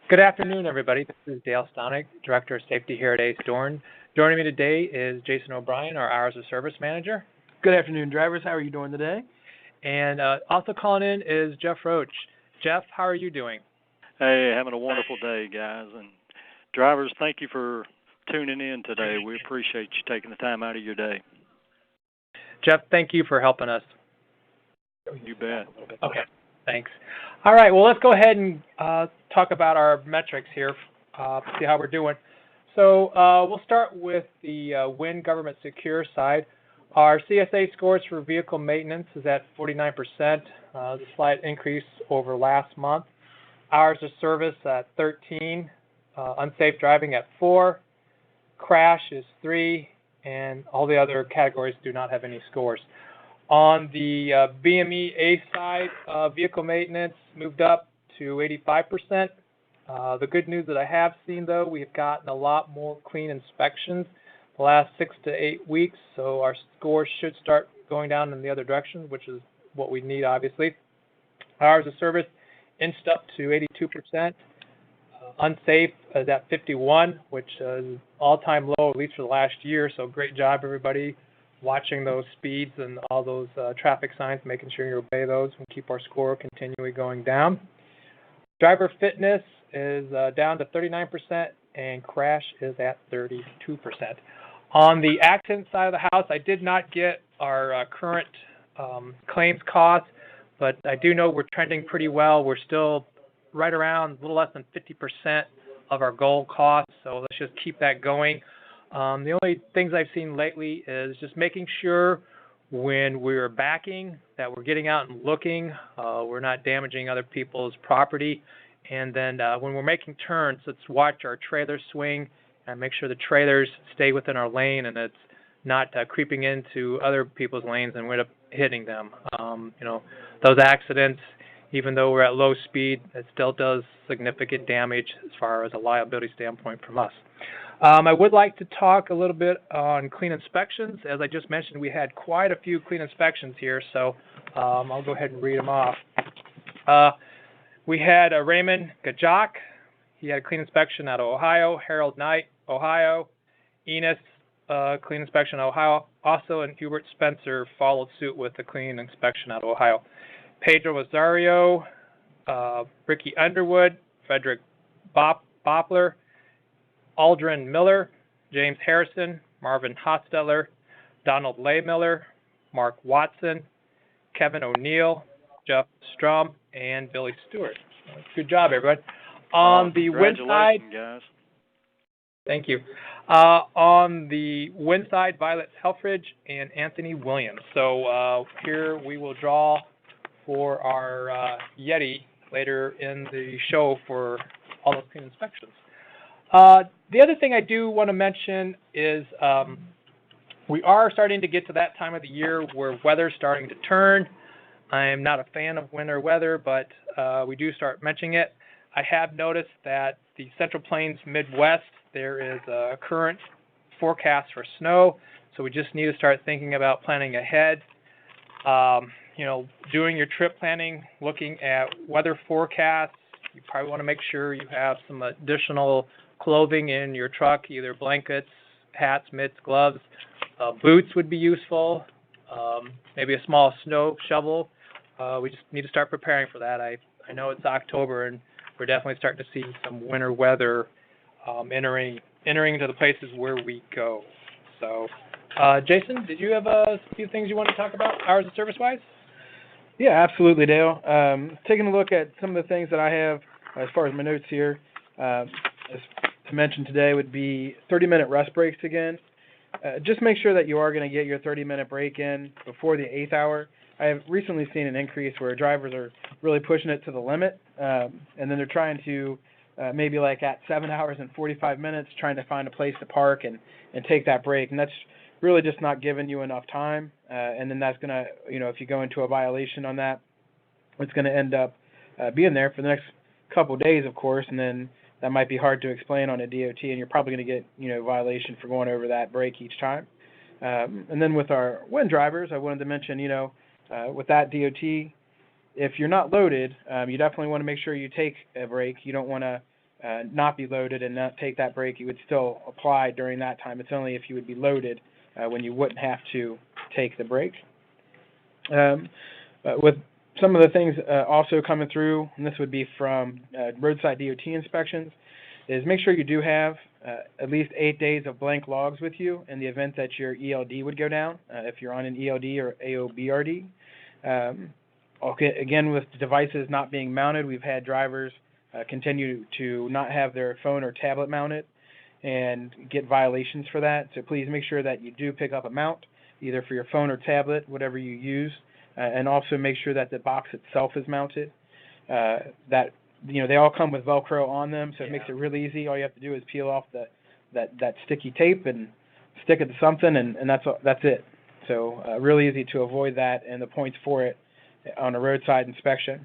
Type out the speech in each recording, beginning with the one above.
Good afternoon, everybody. This is Dale Stonick, Director of Safety here at Doran. Joining me today is Jason O'Brien, our Hours of Service Manager. Good afternoon, drivers. How are you doing today? And also calling in is Jeff Roach. Jeff, how are you doing? Hey, having a wonderful day, guys. And drivers, thank you for tuning in today. We appreciate you taking the time out of your day. Jeff, thank you for helping us. You bet. Okay, thanks. All right, well, let's go ahead and talk about our metrics here, see how we're doing. So we'll start with the WIN Government Secure side. Our CSA scores for vehicle maintenance is at 49%, a slight increase over last month. Hours of service at 13, unsafe driving at 4, crash is 3, and all the other categories do not have any scores. On the BME A side, vehicle maintenance moved up to 85%. The good news that I have seen, though, we've gotten a lot more clean inspections the last 6 to 8 weeks, so our scores should start going down in the other direction, which is what we need, obviously. Hours of service inched up to 82%. Unsafe is at 51, which is all-time low, at least for the last year, so great job, everybody, watching those speeds and all those traffic signs, making sure you obey those and keep our score continually going down. Driver fitness is down to 39%, and crash is at 32%. On the accident side of the house, I did not get our current claims costs, but I do know we're trending pretty well. We're still right around a little less than 50% of our goal cost, so let's just keep that going. The only things I've seen lately is just making sure when we're backing that we're getting out and looking, we're not damaging other people's property, and then when we're making turns, let's watch our trailers swing and make sure the trailers stay within our lane and it's not creeping into other people's lanes and we end up hitting them. Those accidents, even though we're at low speed, it still does significant damage as far as a liability standpoint from us. I would like to talk a little bit on clean inspections. As I just mentioned, we had quite a few clean inspections here, so I'll go ahead and read them off. We had Raymond Gajak. He had a clean inspection out of Ohio. Harold Knight, Ohio. Enos, clean inspection out of Ohio. Also, and Hubert Spencer followed suit with a clean inspection out of Ohio. Pedro Rosario, Ricky Underwood, Frederick Boppler, Aldrin Miller, James Harrison, Marvin Hostetler, Donald Laymiller, Mark Watson, Kevin O'Neill, Jeff Strum, and Billy Stewart. Good job, everyone. On the WIN side, guys. Thank you. On the WIN side, Violet Helfridge and Anthony Williams. So here we will draw for our Yeti later in the show for all those clean inspections. The other thing I do want to mention is we are starting to get to that time of the year where weather's starting to turn. I am not a fan of winter weather, but we do start mentioning it. I have noticed that the Central Plains Midwest, there is a current forecast for snow, so we just need to start thinking about planning ahead. Doing your trip planning, looking at weather forecasts. You probably want to make sure you have some additional clothing in your truck, either blankets, hats, mitts, gloves. Boots would be useful, maybe a small snow shovel. We just need to start preparing for that. I know it's October, and we're definitely starting to see some winter weather entering into the places where we go. So, Jason, did you have a few things you want to talk about, hours of service-wise? Yeah, absolutely, Dale. Taking a look at some of the things that I have as far as my notes here, just to mention today would be 30-minute rest breaks again. Just make sure that you are going to get your 30-minute break in before the 8th hour. I have recently seen an increase where drivers are really pushing it to the limit, and then they're trying to maybe like at 7 hours and 45 minutes trying to find a place to park and take that break, and that's really just not giving you enough time, and then that's going to, if you go into a violation on that, it's going to end up being there for the next couple of days, of course, and then that might be hard to explain on a DOT, and you're probably going to get, violation for going over that break each time. And then with our WIN drivers, I wanted to mention, with that DOT, if you're not loaded, you definitely want to make sure you take a break. You don't want to not be loaded and not take that brake, you would still apply during that time. It's only if you would be loaded when you wouldn't have to take the brake. With some of the things also coming through, and this would be from roadside DOT inspections, is make sure you do have at least 8 days of blank logs with you in the event that your ELD would go down, if you're on an ELD or AOBRD. Okay, again, with devices not being mounted, we've had drivers continue to not have their phone or tablet mounted and get violations for that. So please make sure that you do pick up a mount, either for your phone or tablet, whatever you use, and also make sure that the box itself is mounted. That they all come with Velcro on them, so it makes it really easy. All you have to do is peel off that sticky tape and stick it to something, and that's it. So really easy to avoid that, and the points for it on a roadside inspection.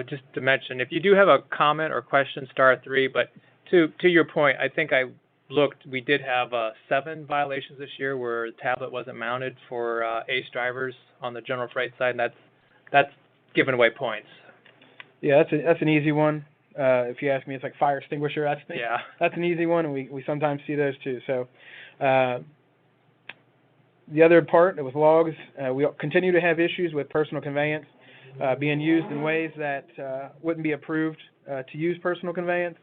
Just to mention, if you do have a comment or question, *3. But to your point, I think I looked. We did have 7 violations this year where the tablet wasn't mounted for ACE drivers on the general freight side, and that's giving away points. Yeah, that's an easy one. If you ask me, it's like fire extinguisher. That's an easy one, and we sometimes see those too. So the other part with logs, we continue to have issues with personal conveyance being used in ways that wouldn't be approved to use personal conveyance.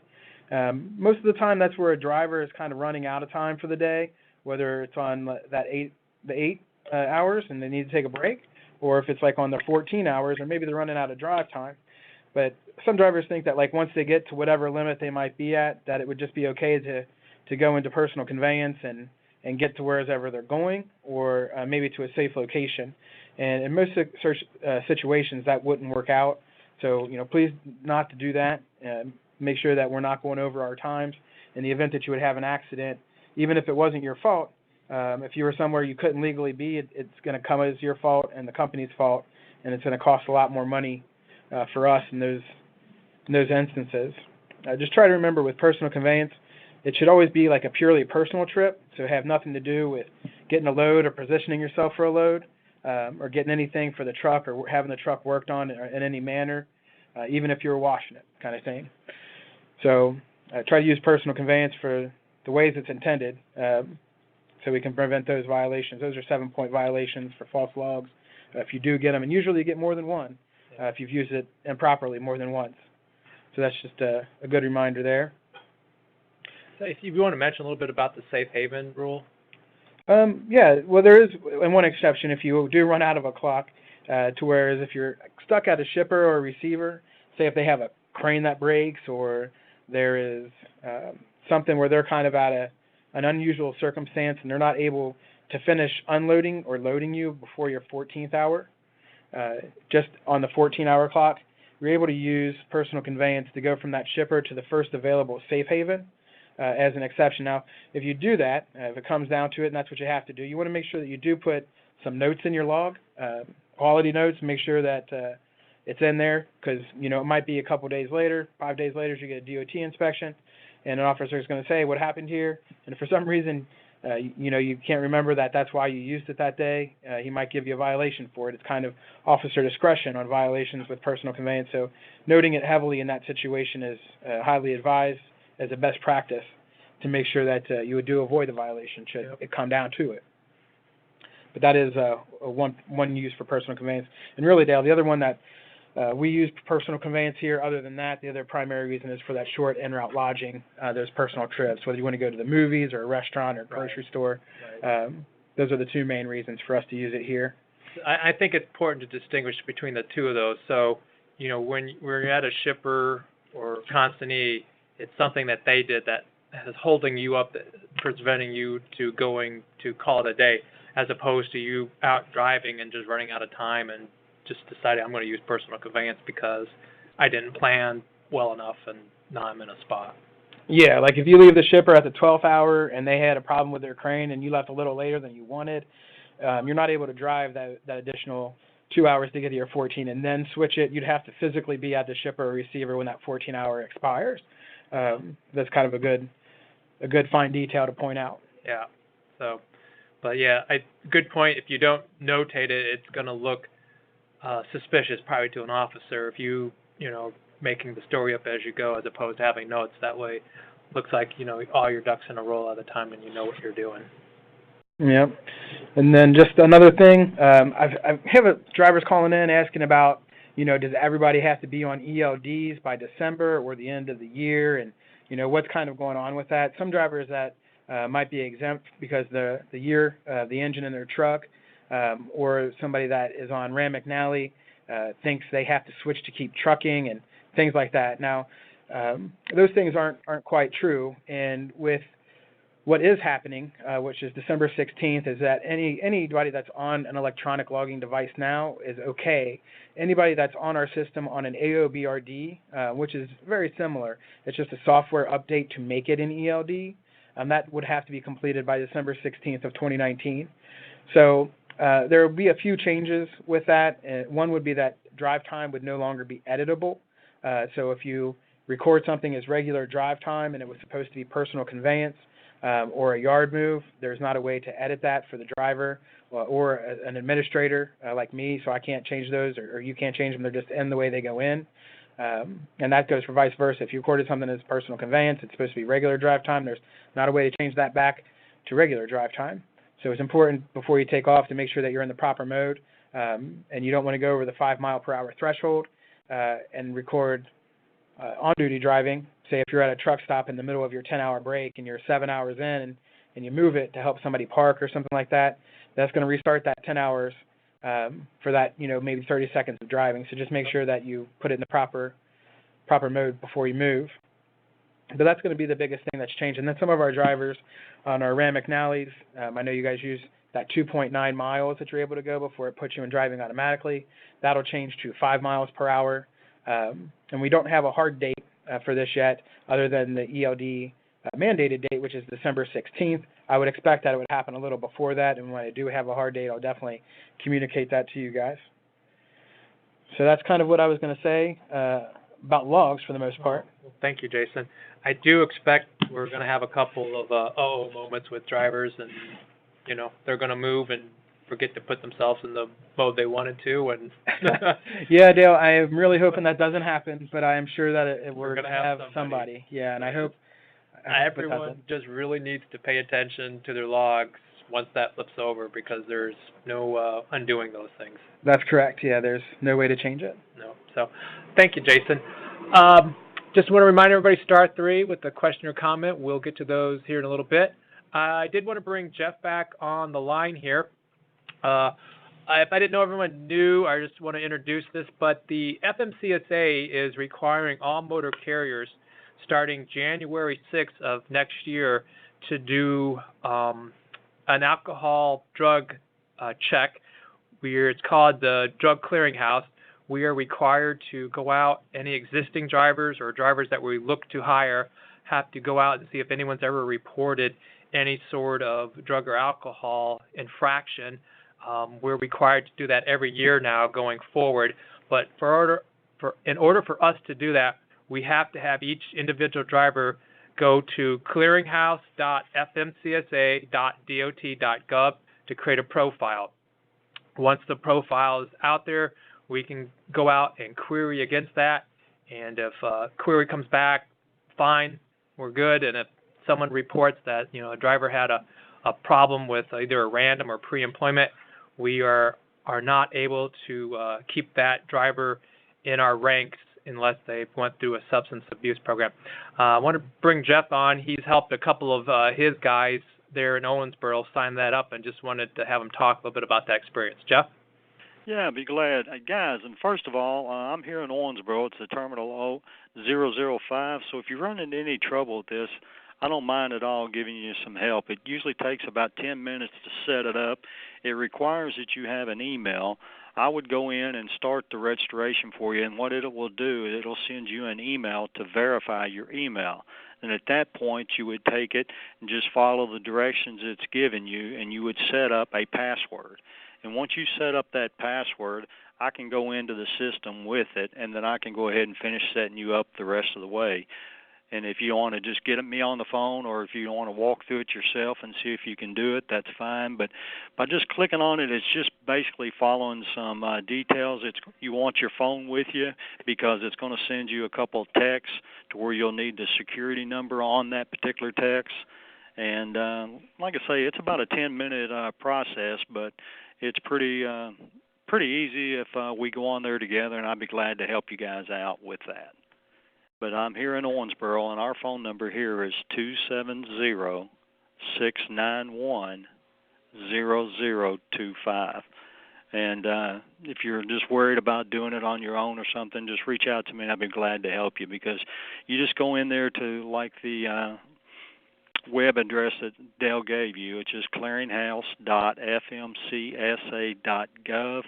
Most of the time, that's where a driver is kind of running out of time for the day, whether it's on the 8 hours and they need to take a break, or if it's like on the 14 hours, or maybe they're running out of drive time. But some drivers think that like once they get to whatever limit they might be at, that it would just be okay to go into personal conveyance and get to wherever they're going, or maybe to a safe location. And in most situations, that wouldn't work out. So, please not to do that. Make sure that we're not going over our times. In the event that you would have an accident, even if it wasn't your fault, if you were somewhere you couldn't legally be, it's going to come as your fault and the company's fault, and it's going to cost a lot more money for us in those instances. Just try to remember with personal conveyance, it should always be like a purely personal trip, so have nothing to do with getting a load or positioning yourself for a load, or getting anything for the truck or having the truck worked on in any manner, even if you're washing it, kind of thing. So try to use personal conveyance for the ways it's intended, so we can prevent those violations. Those are 7-point violations for false logs. If you do get them, and usually you get more than one if you've used it improperly more than once. So that's just a good reminder there. So if you want to mention a little bit about the safe haven rule. Yeah, well, there is one exception if you do run out of a clock, to whereas if you're stuck at a shipper or a receiver, say if they have a crane that breaks, or there is something where they're kind of at an unusual circumstance and they're not able to finish unloading or loading you before your 14th hour, just on the 14-hour clock, you're able to use personal conveyance to go from that shipper to the first available safe haven as an exception. Now, if you do that, if it comes down to it, and that's what you have to do, you want to make sure that you do put some notes in your log, quality notes, make sure that it's in there, because it might be a couple days later, 5 days later, you get a DOT inspection, and an officer is going to say, what happened here? And if for some reason, you can't remember that's why you used it that day, he might give you a violation for it. It's kind of officer discretion on violations with personal conveyance. So noting it heavily in that situation is highly advised as a best practice to make sure that you would avoid a violation should it come down to it. But that is one use for personal conveyance. And really, Dale, the other one that we use personal conveyance here, other than that, the other primary reason is for that short en route lodging, those personal trips, whether you want to go to the movies or a restaurant or grocery store. Those are the two main reasons for us to use it here. I think it's important to distinguish between the two of those. So, when you're at a shipper or consignee, it's something that they did that is holding you up, preventing you to going to call it a day, as opposed to you out driving and just running out of time and just deciding I'm going to use personal conveyance because I didn't plan well enough and now I'm in a spot. Yeah, like if you leave the shipper at the 12th hour and they had a problem with their crane and you left a little later than you wanted, you're not able to drive that additional 2 hours to get to your 14 and then switch it. You'd have to physically be at the shipper or receiver when that 14-hour expires. That's kind of a good fine detail to point out. Yeah. So, but yeah, good point. If you don't notate it, it's going to look suspicious probably to an officer. If you making the story up as you go, as opposed to having notes. That way, looks like all your ducks in a row all the time, and you know what you're doing. Yep. And then just another thing, I have drivers calling in asking about, does everybody have to be on ELDs by December or the end of the year, and what's kind of going on with that. Some drivers that might be exempt because the engine in their truck, or somebody that is on Rand McNally thinks they have to switch to keep trucking and things like that. Now, those things aren't quite true, and with what is happening, which is December 16th, is that anybody that's on an electronic logging device now is okay. Anybody that's on our system on an AOBRD, which is very similar, it's just a software update to make it an ELD, that would have to be completed by December 16th of 2019. So there will be a few changes with that. One would be that drive time would no longer be editable. So if you record something as regular drive time and it was supposed to be personal conveyance, or a yard move, there's not a way to edit that for the driver or an administrator like me, so I can't change those, or you can't change them. They're just in the way they go in. And that goes for vice versa. If you recorded something as personal conveyance, it's supposed to be regular drive time. There's not a way to change that back to regular drive time. So it's important before you take off to make sure that you're in the proper mode, and you don't want to go over the 5 mile per hour threshold and record on-duty driving. Say if you're at a truck stop in the middle of your 10-hour break and you're 7 hours in and you move it to help somebody park or something like that, that's going to restart that 10 hours for that, maybe 30 seconds of driving. So just make sure that you put it in the proper mode before you move. But that's going to be the biggest thing that's changed. And then some of our drivers on our Rand McNally's, I know you guys use that 2.9 miles that you're able to go before it puts you in driving automatically. That'll change to 5 miles per hour. And we don't have a hard date for this yet, other than the ELD mandated date, which is December 16th. I would expect that it would happen a little before that, and when I do have a hard date, I'll definitely communicate that to you guys. So that's kind of what I was going to say about logs for the most part. Thank you, Jason. I do expect we're going to have a couple of moments with drivers, and they're going to move and forget to put themselves in the mode they wanted to, and yeah, Dale, I am really hoping that doesn't happen, but I am sure that we're going to have somebody. Yeah, and I hope everyone just really needs to pay attention to their logs once that flips over, because there's no undoing those things. That's correct. Yeah, there's no way to change it. No. So, thank you, Jason. Just want to remind everybody, star 3 with a question or comment. We'll get to those here in a little bit. I did want to bring Jeff back on the line here. If I didn't know everyone knew, I just want to introduce this, but the FMCSA is requiring all motor carriers starting January 6th of next year to do an alcohol drug check. It's called the Drug Clearinghouse. We are required to go out, any existing drivers or drivers that we look to hire have to go out and see if anyone's ever reported any sort of drug or alcohol infraction. We're required to do that every year now going forward, but in order for us to do that, we have to have each individual driver go to clearinghouse.fmcsa.dot.gov to create a profile. Once the profile is out there, we can go out and query against that, and if a query comes back, fine, we're good. And if someone reports that a driver had a problem with either a random or pre-employment, we are not able to keep that driver in our ranks unless they went through a substance abuse program. I want to bring Jeff on. He's helped a couple of his guys there in Owensboro sign that up, and just wanted to have him talk a little bit about that experience. Jeff? Yeah, I'd be glad. Guys, and first of all, I'm here in Owensboro. It's the Terminal 005, so if you run into any trouble with this, I don't mind at all giving you some help. It usually takes about 10 minutes to set it up. It requires that you have an email. I would go in and start the registration for you, and what it will do is it'll send you an email to verify your email. And at that point, you would take it and just follow the directions it's given you, and you would set up a password. And once you set up that password, I can go into the system with it, and then I can go ahead and finish setting you up the rest of the way. And if you want to just get me on the phone, or if you want to walk through it yourself and see if you can do it, that's fine. But by just clicking on it, it's just basically following some details. You want your phone with you because it's going to send you a couple of texts to where you'll need the security number on that particular text. And like I say, it's about a 10-minute process, but it's pretty easy if we go on there together, and I'd be glad to help you guys out with that. But I'm here in Owensboro, and our phone number here is 270-691-0025. And if you're just worried about doing it on your own or something, just reach out to me, and I'd be glad to help you, because you just go in there to, like, the web address that Dale gave you, which is clearinghouse.fmcsa.gov.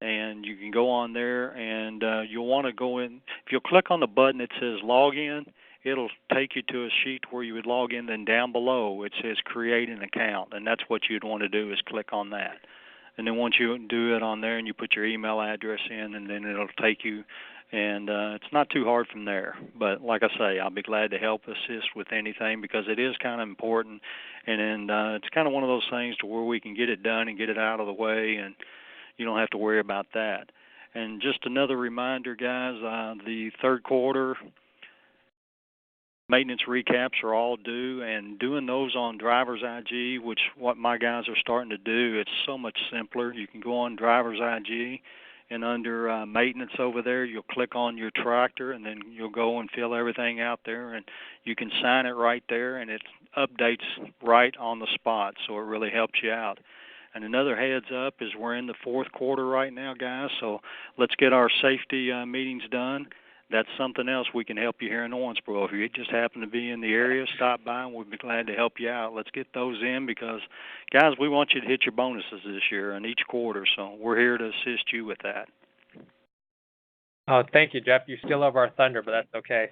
And you can go on there, and you'll want to go in. If you'll click on the button that says Login, it'll take you to a sheet where you would log in. Then down below it says Create an Account, and that's what you'd want to do, is click on that. And then once you do it on there, and you put your email address in, and then it'll take you. And it's not too hard from there. But like I say, I'll be glad to help assist with anything, because it is kind of important. And it's kind of one of those things to where we can get it done and get it out of the way, and you don't have to worry about that. And just another reminder, guys, the third quarter maintenance recaps are all due, and doing those on Driver's IG, which what my guys are starting to do, it's so much simpler. You can go on Driver's IG, and under maintenance over there, you'll click on your tractor, and then you'll go and fill everything out there, and you can sign it right there, and it updates right on the spot, so it really helps you out. And another heads up is we're in the fourth quarter right now, guys, so let's get our safety meetings done. That's something else we can help you here in Owensboro. If you just happen to be in the area, stop by, and we'd be glad to help you out. Let's get those in, because, guys, we want you to hit your bonuses this year in each quarter, so we're here to assist you with that. Oh, thank you, Jeff. You still have our thunder, but that's okay.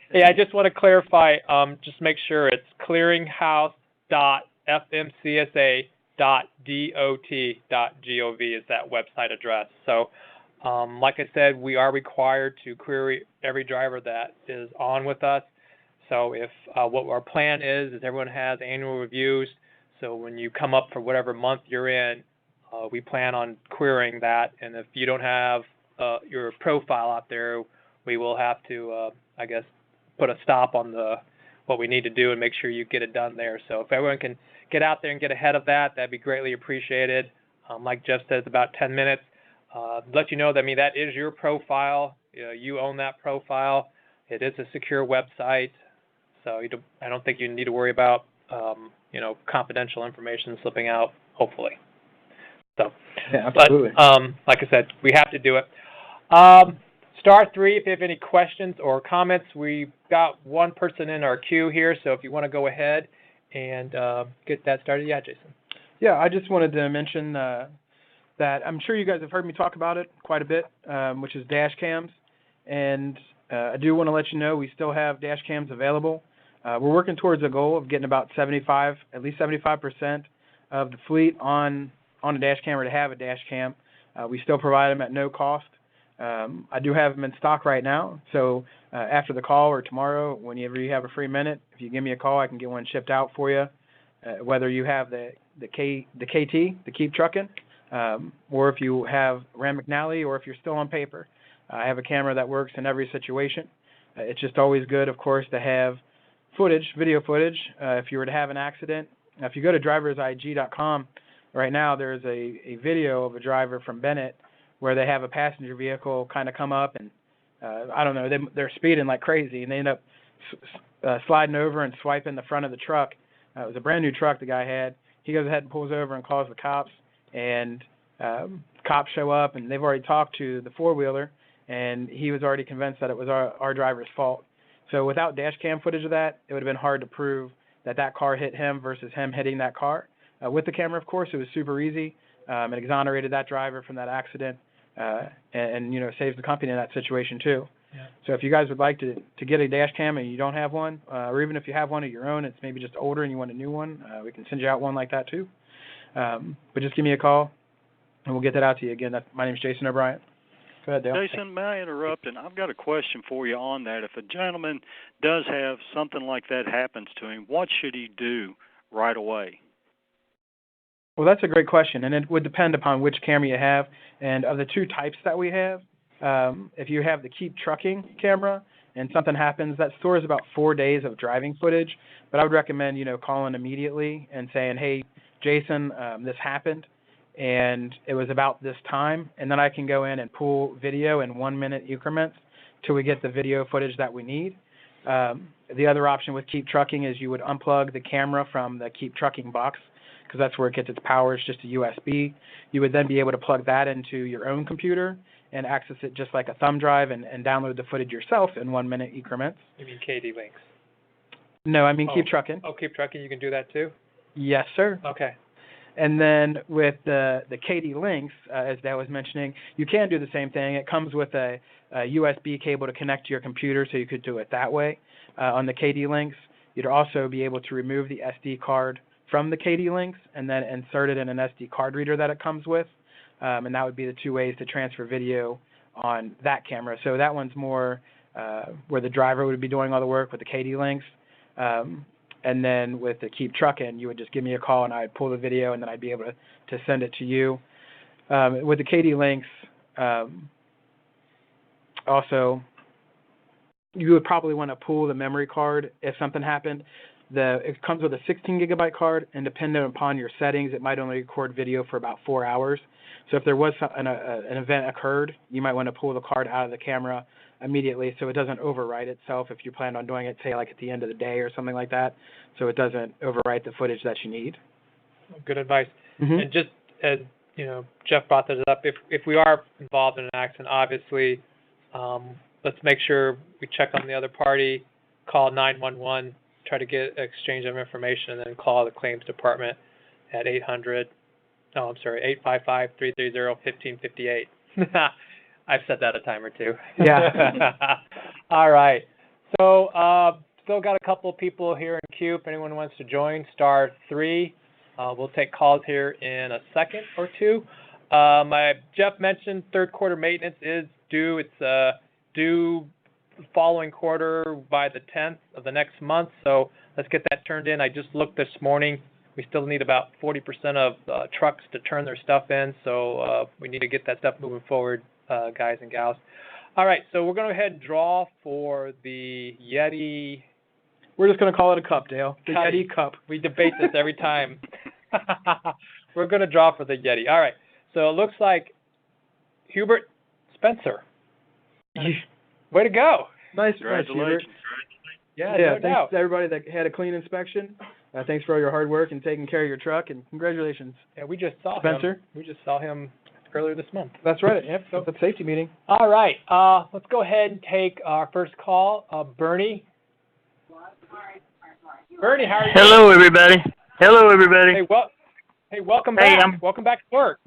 Hey, I just want to clarify, just make sure it's clearinghouse.fmcsa.dot.gov is that website address. So, like I said, we are required to query every driver that is on with us. So if what our plan is everyone has annual reviews. So when you come up for whatever month you're in, we plan on querying that. And if you don't have your profile out there, we will have to, I guess, put a stop on what we need to do and make sure you get it done there. So if everyone can get out there and get ahead of that, that'd be greatly appreciated. Like Jeff said, it's about 10 minutes. Let you know that, that is your profile. You own that profile. It is a secure website, so I don't think you need to worry about confidential information slipping out, hopefully. So, yeah, absolutely. But like I said, we have to do it. Star 3 if you have any questions or comments. We've got one person in our queue here, so if you want to go ahead and get that started. Yeah, Jason. Yeah, I just wanted to mention that I'm sure you guys have heard me talk about it quite a bit, which is dash cams. And I do want to let you know we still have dash cams available. We're working towards a goal of getting about at least 75% of the fleet on a dash cam or to have a dash cam. We still provide them at no cost. I do have them in stock right now, so after the call or tomorrow, whenever you have a free minute, if you give me a call, I can get one shipped out for you. Whether you have the KT, the Keep Truckin', or if you have Rand McNally, or if you're still on paper. I have a camera that works in every situation. It's just always good, of course, to have video footage. If you were to have an accident, if you go to driversigg.com, right now there's a video of a driver from Bennett where they have a passenger vehicle kind of come up and, I don't know, they're speeding like crazy, and they end up sliding over and swiping the front of the truck. It was a brand new truck the guy had. He goes ahead and pulls over and calls the cops, and cops show up, and they've already talked to the four-wheeler, and he was already convinced that it was our driver's fault. So without dash cam footage of that, it would have been hard to prove that car hit him versus him hitting that car. With the camera, of course, it was super easy. It exonerated that driver from that accident, and saves the company in that situation too. Yeah. So if you guys would like to get a dash cam and you don't have one, or even if you have one of your own, it's maybe just older and you want a new one, we can send you out one like that too. But just give me a call, and we'll get that out to you. Again, my name is Jason O'Brien. Go ahead, Dale. Jason, may I interrupt? And I've got a question for you on that. If a gentleman does have something like that happens to him, what should he do right away? Well, that's a great question, and it would depend upon which camera you have. And of the two types that we have, if you have the Keep Trucking camera and something happens, that stores about 4 days of driving footage. But I would recommend, calling immediately and saying, hey, Jason, this happened, and it was about this time, and then I can go in and pull video in 1 minute increments till we get the video footage that we need. The other option with Keep Trucking is you would unplug the camera from the Keep Trucking box, because that's where it gets its power. It's just a USB. You would then be able to plug that into your own computer and access it just like a thumb drive and download the footage yourself in 1 minute increments. You mean KD links? No, I mean Keep Trucking. Oh, Keep Trucking, you can do that too? Yes, sir. Okay. And then with the KD links, as Dale was mentioning, you can do the same thing. It comes with a USB cable to connect to your computer, so you could do it that way. On the KD links, you'd also be able to remove the SD card from the KD links and then insert it in an SD card reader that it comes with. And that would be the two ways to transfer video on that camera. So that one's more where the driver would be doing all the work with the KD links. And then with the Keep Trucking, you would just give me a call and I'd pull the video and then I'd be able to send it to you. With the KD links, also, you would probably want to pull the memory card if something happened. It comes with a 16 gigabyte card, and depending upon your settings, it might only record video for about 4 hours. So if there was an event occurred, you might want to pull the card out of the camera immediately so it doesn't overwrite itself if you plan on doing it, say, like at the end of the day or something like that, so it doesn't overwrite the footage that you need. Good advice. Mm-hmm. And just as Jeff brought this up, if we are involved in an accident, obviously, let's make sure we check on the other party, call 911, try to get an exchange of information, and then call the claims department at 855-330-1558. I've said that a time or two. Yeah. All right. So still got a couple of people here in queue. If anyone wants to join, *3. We'll take calls here in a second or two. Jeff mentioned third quarter maintenance is due. It's due following quarter by the 10th of the next month. So let's get that turned in. I just looked this morning. We still need about 40% of trucks to turn their stuff in. So we need to get that stuff moving forward, guys and gals. All right, so we're going to go ahead and draw for the Yeti. We're just going to call it a cup, Dale. The Yeti Cup. We debate this every time. We're going to draw for the Yeti. All right, so it looks like Hubert Spencer. Way to go. Nice. Congratulations. Yeah, no doubt. Thanks to everybody that had a clean inspection. Thanks for all your hard work and taking care of your truck, and congratulations. Yeah, we just saw Spencer. him. We just saw him earlier this month. That's right. Yep. So it's a safety meeting. All right. Let's go ahead and take our first call. Bernie. Bernie, how are you? Hello, everybody. Hello, everybody. Hey, welcome back. Welcome back to work.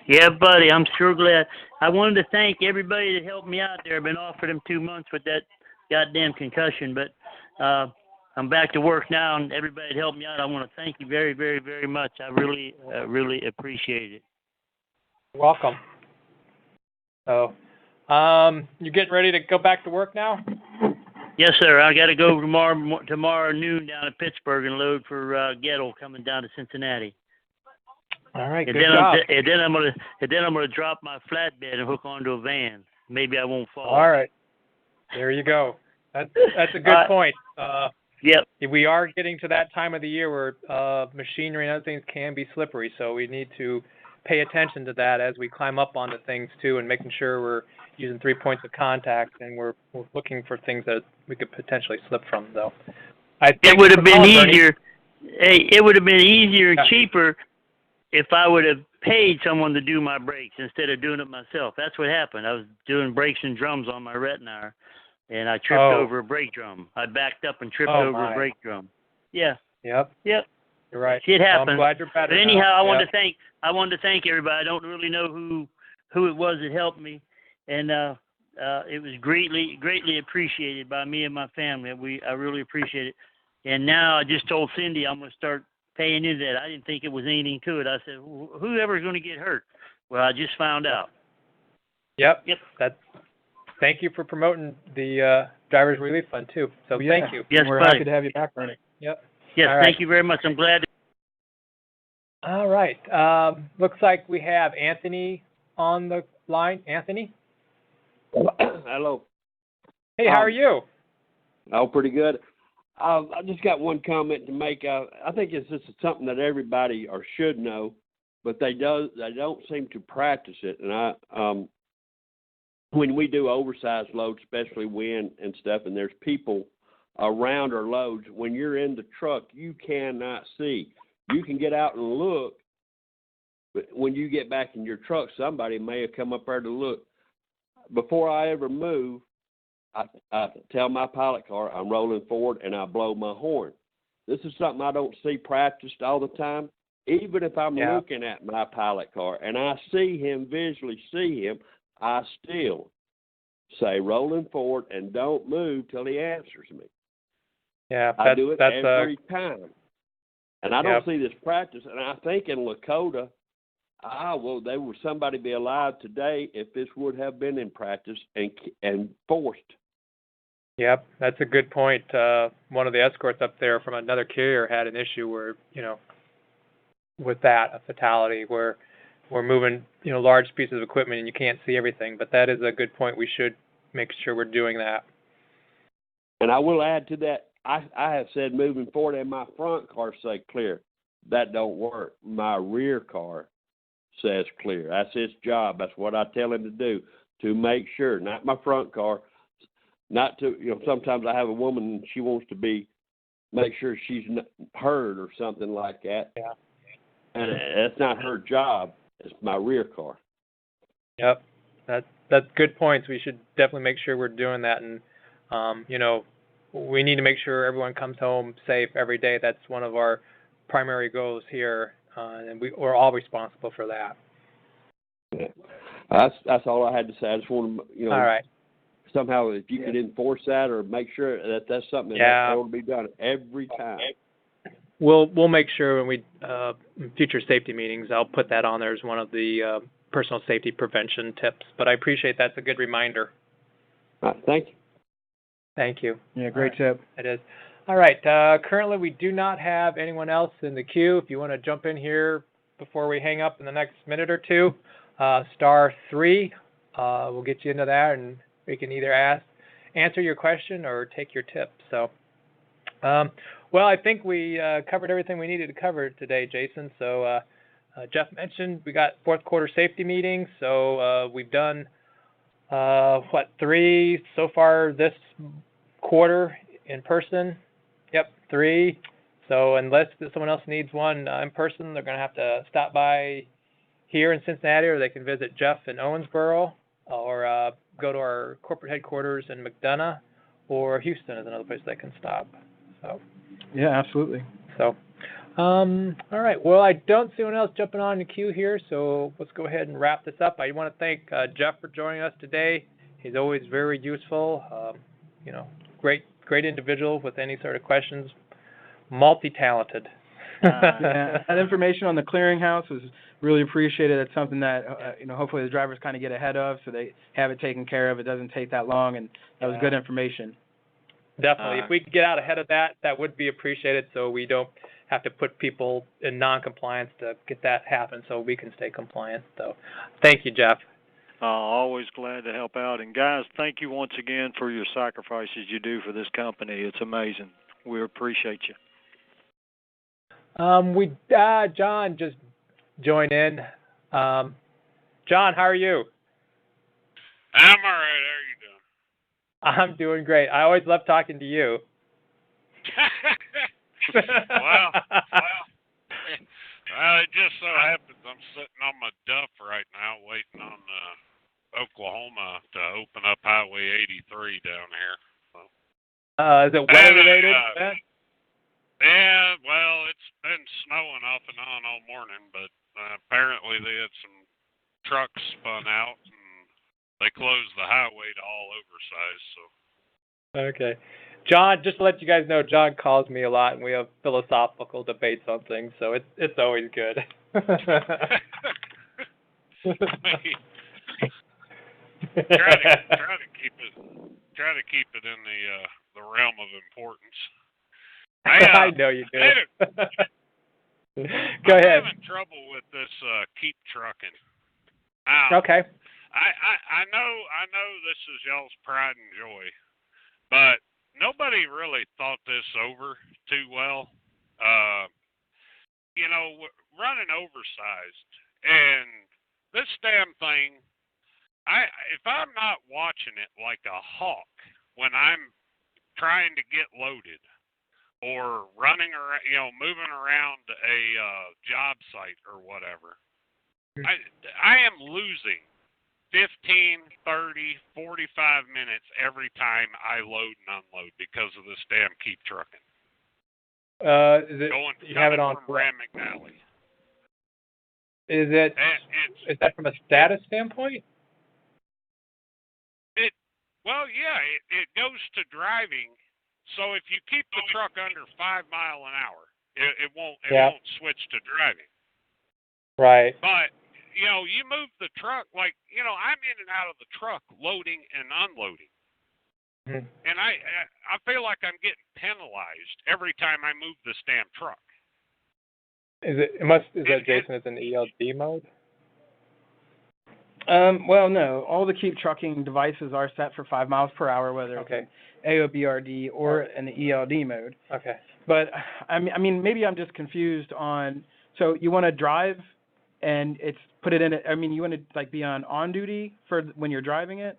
Yeah, buddy, I'm sure glad. I wanted to thank everybody that helped me out there. I've been off for them 2 months with that goddamn concussion, but I'm back to work now, and everybody that helped me out, I want to thank you very, very, very much. I really, really appreciate it. Welcome. So, you getting ready to go back to work now? Yes, sir. I got to go tomorrow noon down to Pittsburgh and load for Gettle coming down to Cincinnati. All right, And good job. then I'm gonna drop my flatbed and hook onto a van. Maybe I won't fall. All right. There you go. That's a good point. Yep. We are getting to that time of the year where machinery and other things can be slippery, so we need to pay attention to that as we climb up onto things too, and making sure we're using 3 points of contact and we're looking for things that we could potentially slip from. Though, it would have been easier. Hey, it would have been easier and cheaper if I would have paid someone to do my brakes instead of doing it myself. That's what happened. I was doing brakes and drums on my Retnar, and I tripped over a brake drum. I backed up and tripped over a brake drum. Yeah. Yep. Yep. You're right. Shit happens. I'm glad you're better. But anyhow, now. I wanted to thank everybody. I don't really know who it was that helped me, and it was greatly appreciated by me and my family. I really appreciate it. And now I just told Cindy I'm going to start paying into that. I didn't think it was anything to it. I said, whoever's going to get hurt? Well, I just found out. Yep. Yep. Thank you for promoting the Drivers Relief Fund too. So Yeah. thank you. Yes, We're buddy. happy to have you back, Bernie. Yep. Yes, All right. thank you very much. I'm glad. All right. Looks like we have Anthony on the line. Anthony? Hello. Hey, how are you? Oh, pretty good. I just got one comment to make. I think it's just something that everybody or should know, but they don't seem to practice it. And when we do oversized loads, especially wind and stuff, and there's people around our loads, when you're in the truck, you cannot see. You can get out and look, but when you get back in your truck, somebody may have come up there to look. Before I ever move, I tell my pilot car I'm rolling forward and I blow my horn. This is something I don't see practiced all the time. Even if I'm looking at my pilot car and I visually see him, I still say rolling forward and don't move till he answers me. Yeah, I do it every time. And I don't see this practice. And I think in Lakota, there would somebody be alive today if this would have been in practice and forced. Yep, that's a good point. One of the escorts up there from another carrier had an issue where, with that, a fatality where we're moving, large pieces of equipment and you can't see everything. But that is a good point. We should make sure we're doing that. And I will add to that, I have said moving forward and my front car say clear. That don't work. My rear car says clear. That's his job. That's what I tell him to do, to make sure, not my front car, not to, sometimes I have a woman and she wants to make sure she's heard or something like that. Yeah. And that's not her job. It's my rear car. Yep. That's good points. We should definitely make sure we're doing that. And, we need to make sure everyone comes home safe every day. That's one of our primary goals here. And we're all responsible for that. Yeah. That's all I had to say. I just want to, all right. Somehow if you could enforce that or make sure that's something that will be done every time. We'll make sure when we future safety meetings, I'll put that on there as one of the personal safety prevention tips. But I appreciate that's a good reminder. Thank you. Thank you. Yeah, great tip. It is. All right. Currently, we do not have anyone else in the queue. If you want to jump in here before we hang up in the next minute or two, *3. We'll get you into that, and we can either answer your question or take your tip. So, well, I think we covered everything we needed to cover today, Jason. So, Jeff mentioned we got fourth quarter safety meetings. So we've done 3 so far this quarter in person. Yep, 3. So unless someone else needs one in person, they're going to have to stop by here in Cincinnati, or they can visit Jeff in Owensboro, or go to our corporate headquarters in McDonough, or Houston is another place they can stop. So. Yeah, absolutely. So, all right. Well, I don't see anyone else jumping on the queue here, so let's go ahead and wrap this up. I want to thank Jeff for joining us today. He's always very useful. Great individual with any sort of questions. Multi-talented. Yeah, that information on the clearinghouse was really appreciated. It's something that hopefully the drivers kind of get ahead of, so they have it taken care of. It doesn't take that long, and that was good information. Definitely. If we could get out ahead of that, that would be appreciated, so we don't have to put people in non-compliance to get that happen, so we can stay compliant. So, thank you, Jeff. Always glad to help out. And guys, thank you once again for your sacrifices you do for this company. It's amazing. We appreciate you. John just joined in. John, how are you? I'm all right. How are you doing? I'm doing great. I always love talking to you. Well, it just so happens I'm sitting on my dump right now waiting on Oklahoma to open up Highway 83 down here. So. Is it weather-related? Yeah, well, it's been snowing off and on all morning, but apparently they had some trucks spun out, and they closed the highway to all oversized. So. Okay. John, just to let you guys know, John calls me a lot, and we have philosophical debates on things, so it's always good. try to keep it in the realm of importance. I know you do. Go I'm ahead. having trouble with this keep trucking. Okay. I know this is y'all's pride and joy, but nobody really thought this over too well. Running oversized and this damn thing. If I'm not watching it like a hawk when I'm trying to get loaded or running around, moving around a job site or whatever, I am losing 15, 30, 45 minutes every time I load and unload because of this damn keep trucking. Is it? You have it on from Ram McNally. Is it? Is that from a status standpoint? It goes to driving. So if you keep the truck under 5 miles an hour, it won't switch to driving. Right. But you move the truck I'm in and out of the truck loading and unloading. Mm-hmm. And I feel like I'm getting penalized every time I move this damn truck. Is that Jason is in ELD mode? Well, no. All the keep trucking devices are set for 5 miles per hour, whether it's AOBRD or in the ELD mode. Okay. But I mean, maybe I'm just confused on. So you want to drive, and it's put it in. You want to be on duty for when you're driving it.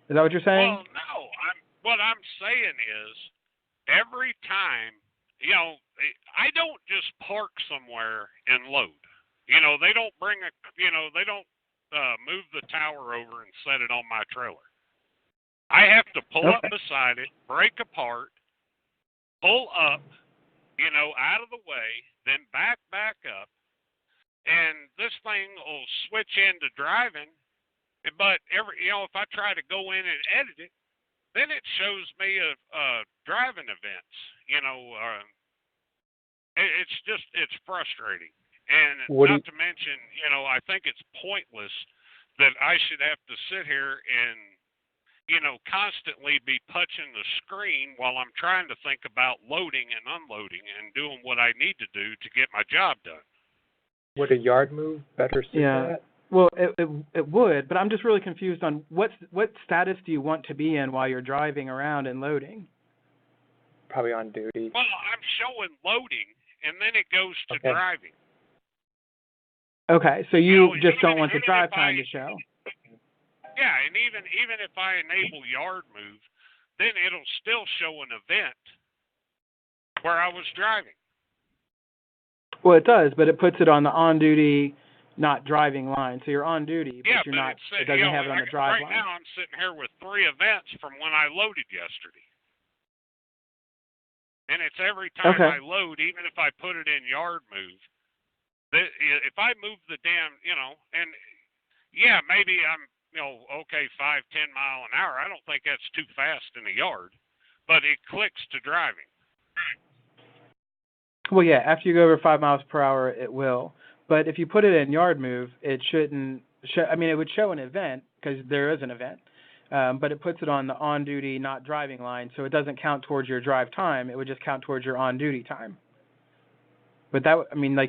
Is that what you're saying? Well, no. What I'm saying is, every time, I don't just park somewhere and load. They don't bring they don't move the tower over and set it on my trailer. I have to pull up beside it, break apart, pull up, out of the way, then back up, and this thing will switch into driving. But if I try to go in and edit it, then it shows me a driving events. It's frustrating. And not to mention, I think it's pointless that I should have to sit here and, constantly be punching the screen while I'm trying to think about loading and unloading and doing what I need to do to get my job done. Would a yard move better suit that? Well, it would, but I'm just really confused on what status do you want to be in while you're driving around and loading? Probably on duty. Well, I'm showing loading, and then it goes to driving. Okay, so you just don't want the drive time to show. Yeah, and even if I enable yard move, then it'll still show an event where I was driving. Well, it does, but it puts it on the on-duty, not driving line. So you're on duty, but you're not. It doesn't have it on the drive line. Right now, I'm sitting here with 3 events from when I loaded yesterday. And it's every time I load, even if I put it in yard move. If I move the damn, maybe I'm, 5-10 mile an hour. I don't think that's too fast in a yard, but it clicks to driving. Well, yeah, after you go over 5 miles per hour, it will. But if you put it in yard move, it shouldn't show. It would show an event because there is an event, but it puts it on the on-duty, not driving line, so it doesn't count towards your drive time. It would just count towards your on-duty time. But that,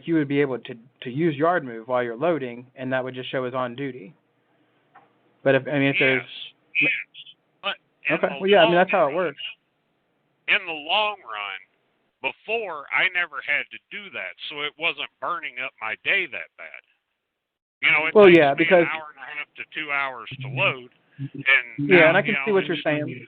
you would be able to use yard move while you're loading, and that would just show as on duty. But if there's But that's how it works. In the long run, before I never had to do that, so it wasn't burning up my day that bad. It takes me because an hour and a half to 2 hours to load. And I can see what you're saying.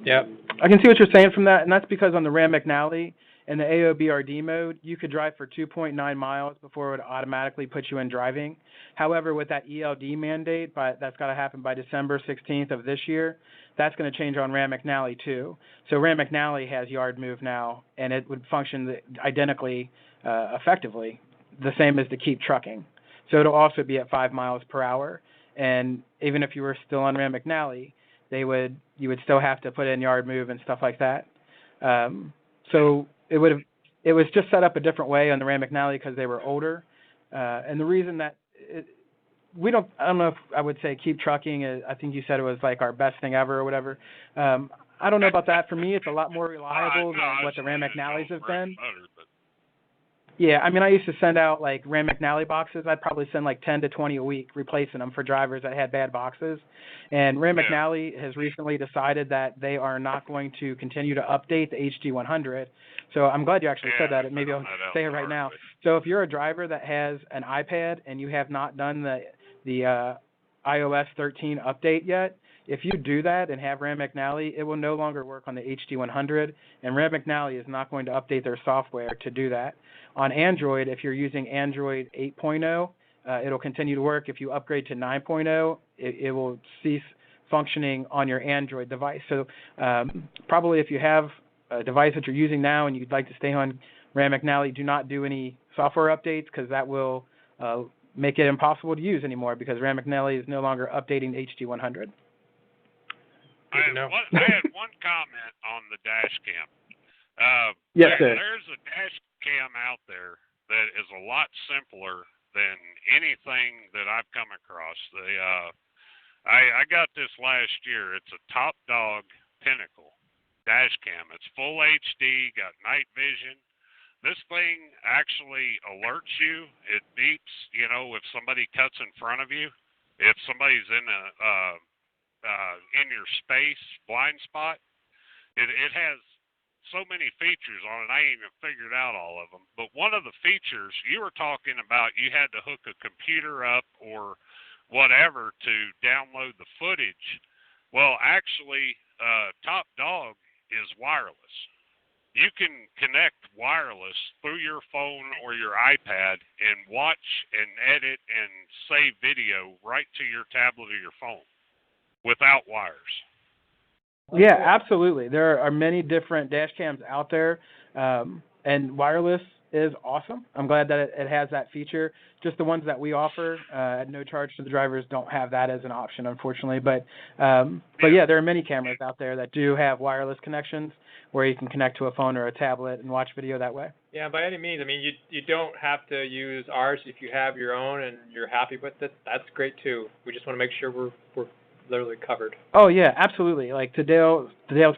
Yep. I can see what you're saying from that, and that's because on the Ram McNally in the AOBRD mode, you could drive for 2.9 miles before it would automatically put you in driving. However, with that ELD mandate, that's got to happen by December 16th of this year, that's going to change on Ram McNally too. So Ram McNally has yard move now, and it would function identically, effectively, the same as the keep trucking. So it'll also be at 5 miles per hour. And even if you were still on Ram McNally, you would still have to put in yard move and stuff like that. So it was just set up a different way on the Ram McNally because they were older. And the reason that I don't know if I would say keep trucking. I think you said it was like our best thing ever or whatever. I don't know about that. For me, it's a lot more reliable than what the Ram McNally's have been. Yeah, I mean, I used to send out like Ram McNally boxes. I'd probably send like 10 to 20 a week, replacing them for drivers that had bad boxes. And Ram McNally has recently decided that they are not going to continue to update the HD100. So I'm glad you actually said that. Maybe I'll say it right now. So if you're a driver that has an iPad and you have not done the iOS 13 update yet, if you do that and have Ram McNally, it will no longer work on the HD100, and Ram McNally is not going to update their software to do that. On Android, if you're using Android 8.0, it'll continue to work. If you upgrade to 9.0, it will cease functioning on your Android device. So probably if you have a device that you're using now and you'd like to stay on Ram McNally, do not do any software updates because that will make it impossible to use anymore because Ram McNally is no longer updating the HD100. I had one comment on the dash cam. Yes, sir. There's a dash cam out there that is a lot simpler than anything that I've come across. I got this last year. It's a Top Dog Pinnacle dash cam. It's full HD, got night vision. This thing actually alerts you. It beeps, if somebody cuts in front of you, if somebody's in your space blind spot. It has so many features on it, I ain't even figured out all of them. But one of the features, you were talking about you had to hook a computer up or whatever to download the footage. Well, actually, Top Dog is wireless. You can connect wireless through your phone or your iPad and watch and edit and save video right to your tablet or your phone without wires. Yeah, absolutely. There are many different dash cams out there, and wireless is awesome. I'm glad that it has that feature. Just the ones that we offer at no charge to the drivers don't have that as an option, unfortunately. But yeah, there are many cameras out there that do have wireless connections where you can connect to a phone or a tablet and watch video that way. Yeah, by any means. I mean, you don't have to use ours if you have your own and you're happy with it. That's great too. We just want to make sure we're literally covered. Oh yeah, absolutely. Like to Dale's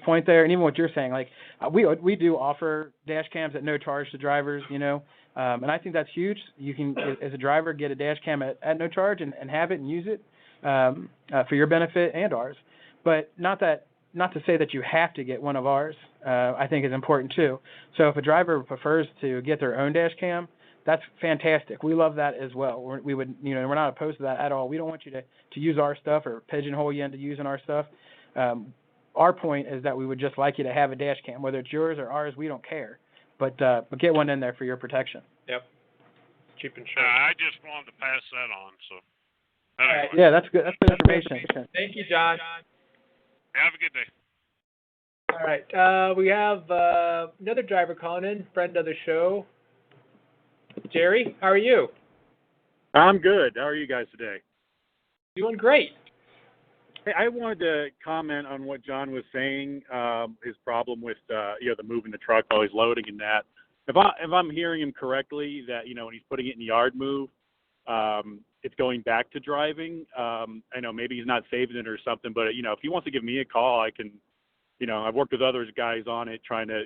point there, and even what you're saying, like we do offer dash cams at no charge to drivers, and I think that's huge. You can, as a driver, get a dash cam at no charge and have it and use it for your benefit and ours. But not to say that you have to get one of ours. I think is important too. So if a driver prefers to get their own dash cam, that's fantastic. We love that as well. We're not opposed to that at all. We don't want you to use our stuff or pigeonhole you into using our stuff. Our point is that we would just like you to have a dash cam, whether it's yours or ours. We don't care, but get one in there for your protection. Yep. Cheap and sure. I just wanted to pass that on. So. Anyway. Right. Yeah, that's good. That's good information. Thank you, John. Have a good day. All right. We have another driver calling in, friend of the show. Jerry, how are you? I'm good. How are you guys today? Doing great. Hey, I wanted to comment on what John was saying, his problem with the moving the truck while he's loading and that. If I'm hearing him correctly, that when he's putting it in yard move, it's going back to driving. I know maybe he's not saving it or something, but if he wants to give me a call, I can. I've worked with other guys on it, trying to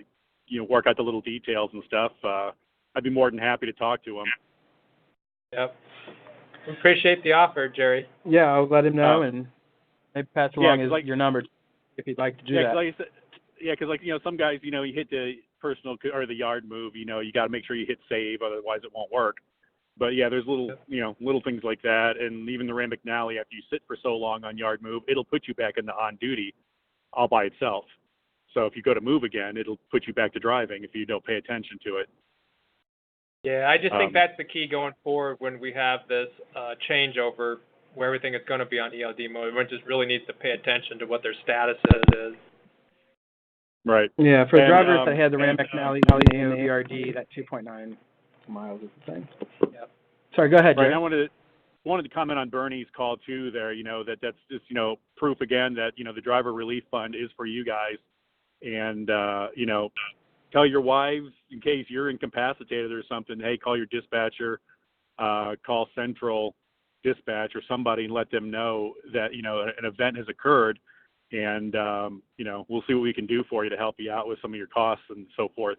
work out the little details and stuff. I'd be more than happy to talk to him. Yep. We appreciate the offer, Jerry. Yeah, I'll let him know and maybe pass along your number if he'd like to do that. Like I said, because some guys, you hit the personal or the yard move, you got to make sure you hit save, otherwise it won't work. But yeah, there's little things like that, and even the Ram McNally, after you sit for so long on yard move, it'll put you back into on duty all by itself. So if you go to move again, it'll put you back to driving if you don't pay attention to it. Yeah, I just think that's the key going forward when we have this changeover where everything is going to be on ELD mode. Everyone just really needs to pay attention to what their status is. Right. Yeah, for drivers that had the Ram McNally AOBRD, that 2.9 miles is the thing. Yep. Sorry, go ahead, Jerry. Right, I wanted to comment on Bernie's call too there, that's just, proof again that, the driver relief fund is for you guys. And, tell your wives in case you're incapacitated or something, hey, call your dispatcher, call Central, dispatch or somebody and let them know that, you know, an event has occurred, and, you know, we'll see what we can do for you to help you out with some of your costs and so forth.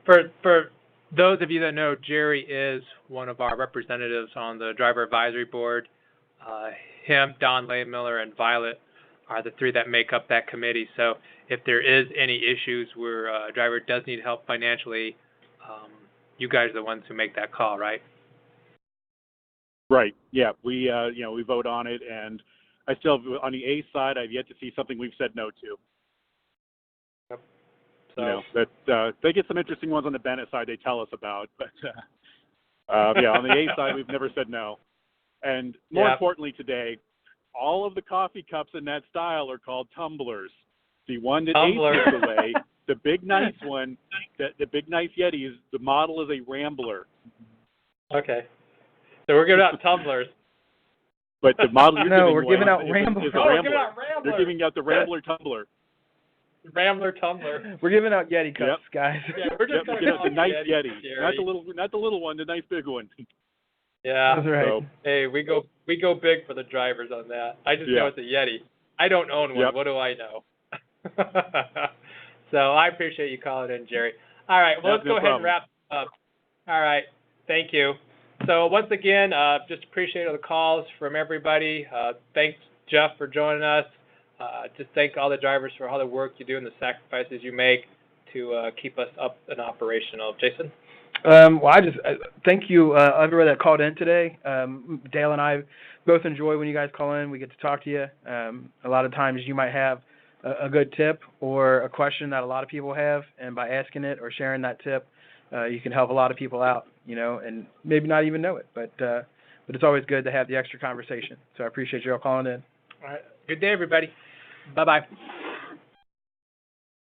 For those of you that know, Jerry is one of our representatives on the driver advisory board. Him, Don Miller, and Violet are the three that make up that committee. So if there is any issues where a driver does need help financially, you guys are the ones who make that call, right? Right. Yeah. We, you know, we vote on it, and I still, on the A side, I've yet to see something we've said no to. Yep. So, you know, that they get some interesting ones on the Bennett side they tell us about, but yeah, on the A side, we've never said no. And more importantly today, all of the coffee cups in that style are called tumblers. The one that Ace gives away, the big nice one, the big nice Yeti, the model is a Rambler. Okay. So we're giving out tumblers. But the model you're no, giving we're away giving out is Ramblers. a Oh, we're Rambler. giving out Ramblers. You're giving out the Rambler tumbler. Rambler tumbler. We're giving out Yeti cups, guys. Yeah, we're just Yep, going to the nice Yeti, Jerry. not the little one, the nice big one. Yeah. That's right. So, Hey, we go big for the drivers on that. I just know it's a Yeti. I don't own one. Yep. What do I know? So I appreciate you calling in, Jerry. All right, well, let's go ahead and wrap up. All right, thank you. So once again, just appreciate all the calls from everybody. Thanks, Jeff, for joining us. Just thank all the drivers for all the work you do and the sacrifices you make to keep us up and operational. Jason? Well, I just thank you, everybody that called in today. Dale and I both enjoy when you guys call in. We get to talk to you. A lot of times you might have a good tip or a question that a lot of people have, and by asking it or sharing that tip, you can help a lot of people out, you know, and maybe not even know it. But it's always good to have the extra conversation. So I appreciate you all calling in. All right. Good day, everybody. Bye-bye.